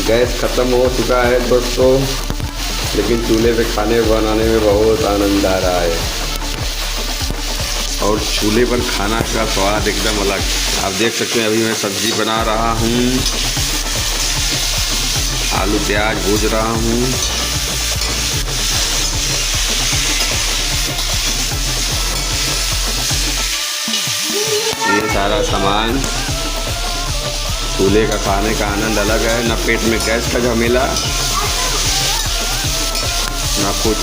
Gas ख़त्म हो चुका है दोस्तों, लेकिन चूल्हे पे खाने बनाने में बहुत आनंद आ रहा है और चूल्हे पर खाना का स्वाद एकदम अलग। आप देख सकते हैं अभी मैं सब्ज़ी बना रहा हूँ, आलू प्याज भूज रहा हूँ। ये सारा सामान, चूल्हे का खाने का आनंद अलग है। ना पेट में गैस का झमेला ना कुछ।